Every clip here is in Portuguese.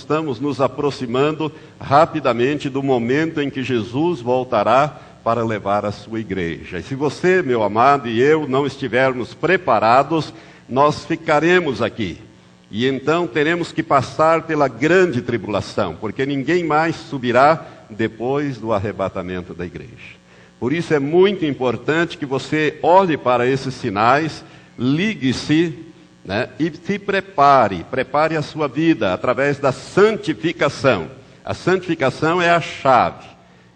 estamos nos aproximando rapidamente do momento em que Jesus voltará para levar a sua igreja. E se você, meu amado, e eu não estivermos preparados, nós ficaremos aqui. E então teremos que passar pela grande tribulação, porque ninguém mais subirá depois do arrebatamento da igreja. Por isso é muito importante que você olhe para esses sinais, ligue-se, e se prepare a sua vida através da santificação. A santificação é a chave,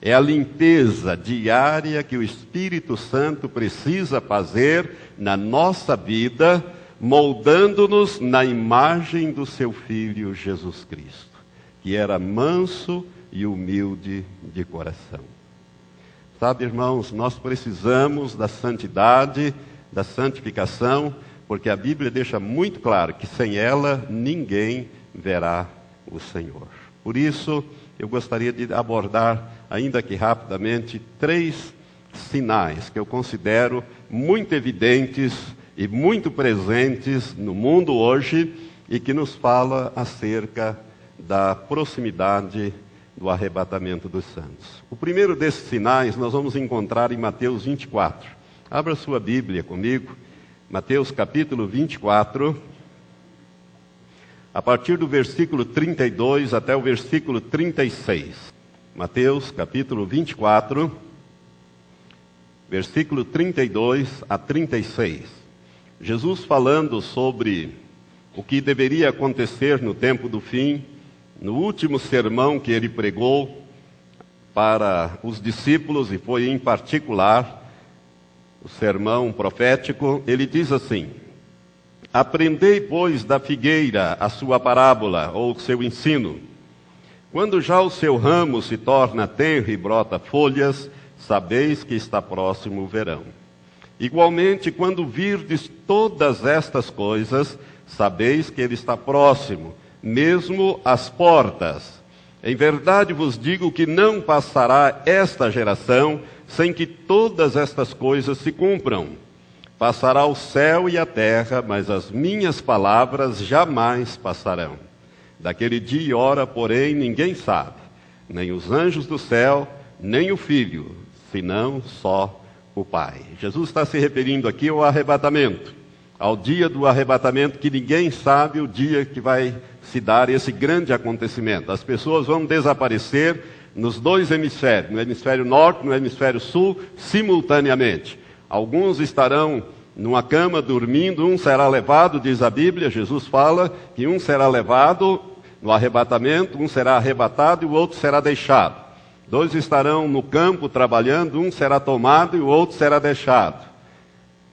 é a limpeza diária que o Espírito Santo precisa fazer na nossa vida, moldando-nos na imagem do seu Filho Jesus Cristo, que era manso e humilde de coração. Sabe, irmãos, nós precisamos da santidade, da santificação, porque a Bíblia deixa muito claro que sem ela ninguém verá o Senhor. Por isso, eu gostaria de abordar, ainda que rapidamente, 3 sinais que eu considero muito evidentes e muito presentes no mundo hoje e que nos fala acerca da proximidade do arrebatamento dos santos. O primeiro desses sinais nós vamos encontrar em Mateus 24. Abra sua Bíblia comigo, Mateus capítulo 24, a partir do versículo 32 até o versículo 36. Mateus capítulo 24, versículo 32 a 36. Jesus falando sobre o que deveria acontecer no tempo do fim, no último sermão que ele pregou para os discípulos, e foi em particular o sermão profético, ele diz assim: aprendei, pois, da figueira a sua parábola, ou o seu ensino. Quando já o seu ramo se torna tenro e brota folhas, sabeis que está próximo o verão. Igualmente, quando virdes todas estas coisas, sabeis que ele está próximo, mesmo às portas. Em verdade vos digo que não passará esta geração sem que todas estas coisas se cumpram. Passará o céu e a terra, mas as minhas palavras jamais passarão. Daquele dia e hora, porém, ninguém sabe, nem os anjos do céu, nem o Filho, senão só o Pai. Jesus está se referindo aqui ao arrebatamento, ao dia do arrebatamento, que ninguém sabe o dia que vai se dar esse grande acontecimento. As pessoas vão desaparecer nos 2 hemisférios, no hemisfério norte e no hemisfério sul, simultaneamente. Alguns estarão numa cama dormindo, um será levado, diz a Bíblia, Jesus fala que um será levado no arrebatamento, um será arrebatado e o outro será deixado. 2 estarão no campo trabalhando, um será tomado e o outro será deixado.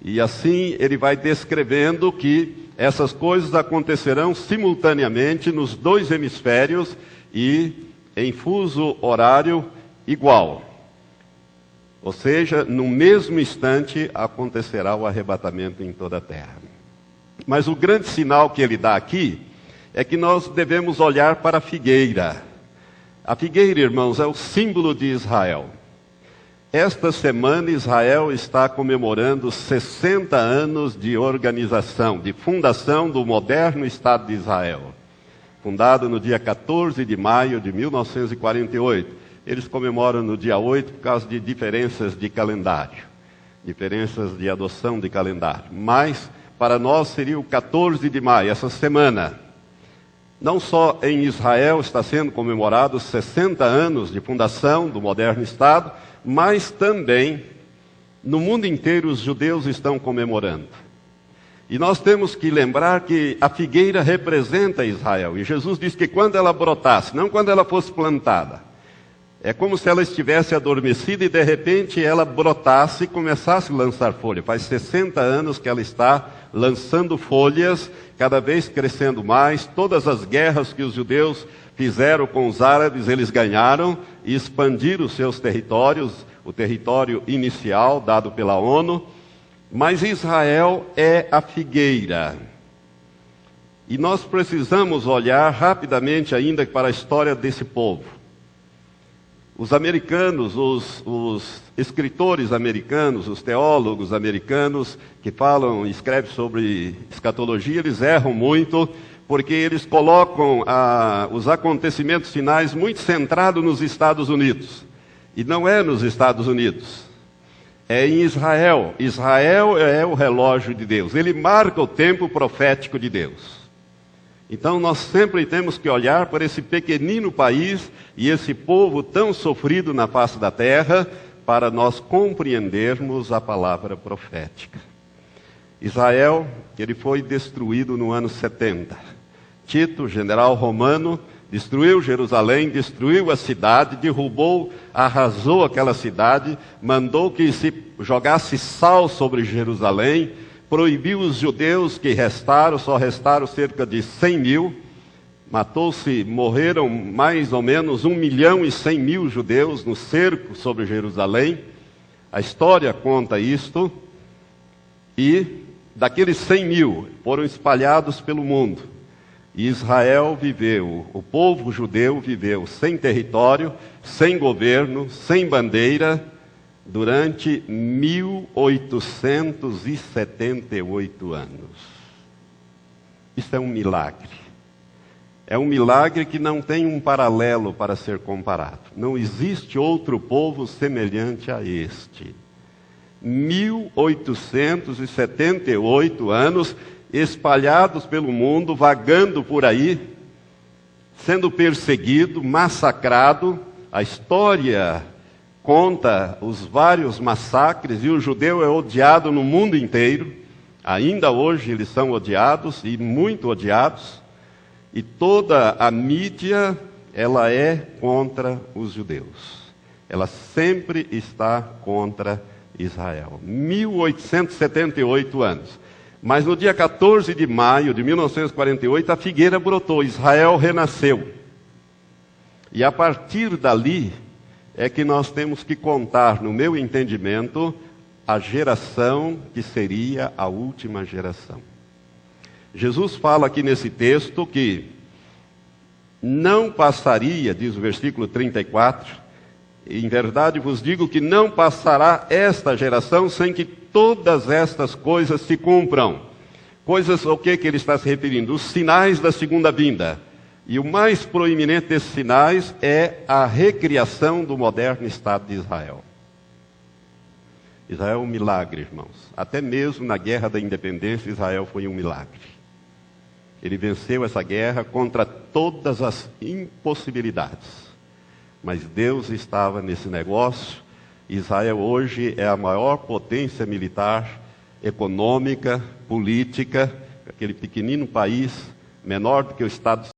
E assim ele vai descrevendo que essas coisas acontecerão simultaneamente nos 2 hemisférios e em fuso horário igual. Ou seja, no mesmo instante acontecerá o arrebatamento em toda a terra. Mas o grande sinal que ele dá aqui é que nós devemos olhar para a figueira. A figueira, irmãos, é o símbolo de Israel. Esta semana Israel está comemorando 60 anos de organização, de fundação do moderno Estado de Israel. Fundado no dia 14 de maio de 1948. Eles comemoram no dia 8 por causa de diferenças de calendário, diferenças de adoção de calendário. Mas para nós seria o 14 de maio, essa semana. Não só em Israel está sendo comemorado 60 anos de fundação do moderno Estado, mas também no mundo inteiro os judeus estão comemorando. E nós temos que lembrar que a figueira representa Israel. E Jesus disse que quando ela brotasse, não quando ela fosse plantada, é como se ela estivesse adormecida e de repente ela brotasse e começasse a lançar folha. Faz 60 anos que ela está lançando folhas, cada vez crescendo mais. Todas as guerras que os judeus fizeram com os árabes, eles ganharam e expandiram os seus territórios, o território inicial dado pela ONU. Mas Israel é a figueira. E nós precisamos olhar rapidamente ainda para a história desse povo. Os americanos, os escritores americanos, os teólogos americanos que falam e escrevem sobre escatologia, eles erram muito, porque eles colocam os acontecimentos finais muito centrados nos Estados Unidos. E não é nos Estados Unidos, é em Israel. Israel é o relógio de Deus, ele marca o tempo profético de Deus. Então nós sempre temos que olhar para esse pequenino país e esse povo tão sofrido na face da terra, para nós compreendermos a palavra profética. Israel, ele foi destruído no ano 70. Tito, general romano, destruiu Jerusalém, destruiu a cidade, derrubou, arrasou aquela cidade, mandou que se jogasse sal sobre Jerusalém, proibiu os judeus que restaram, só restaram cerca de 100 mil, morreram mais ou menos 1.100.000 judeus no cerco sobre Jerusalém. A história conta isto, e daqueles 100 mil foram espalhados pelo mundo. E Israel viveu, o povo judeu viveu sem território, sem governo, sem bandeira, durante 1878 anos. Isso é um milagre. É um milagre que não tem um paralelo para ser comparado. Não existe outro povo semelhante a este. 1878 anos, espalhados pelo mundo, vagando por aí, sendo perseguido, massacrado. A história conta os vários massacres, e o judeu é odiado no mundo inteiro. Ainda hoje eles são odiados, e muito odiados. E toda a mídia, ela é contra os judeus. Ela sempre está contra Israel. 1878 anos. Mas no dia 14 de maio de 1948, a figueira brotou, Israel renasceu. E a partir dali é que nós temos que contar, no meu entendimento, a geração que seria a última geração. Jesus fala aqui nesse texto que não passaria, diz o versículo 34, em verdade vos digo que não passará esta geração sem que todas estas coisas se cumpram. Coisas ao que ele está se referindo? Os sinais da segunda vinda. E o mais proeminente desses sinais é a recriação do moderno Estado de Israel. Israel é um milagre, irmãos. Até mesmo na guerra da independência, Israel foi um milagre. Ele venceu essa guerra contra todas as impossibilidades. Mas Deus estava nesse negócio. Israel hoje é a maior potência militar, econômica, política, aquele pequenino país, menor do que o estado de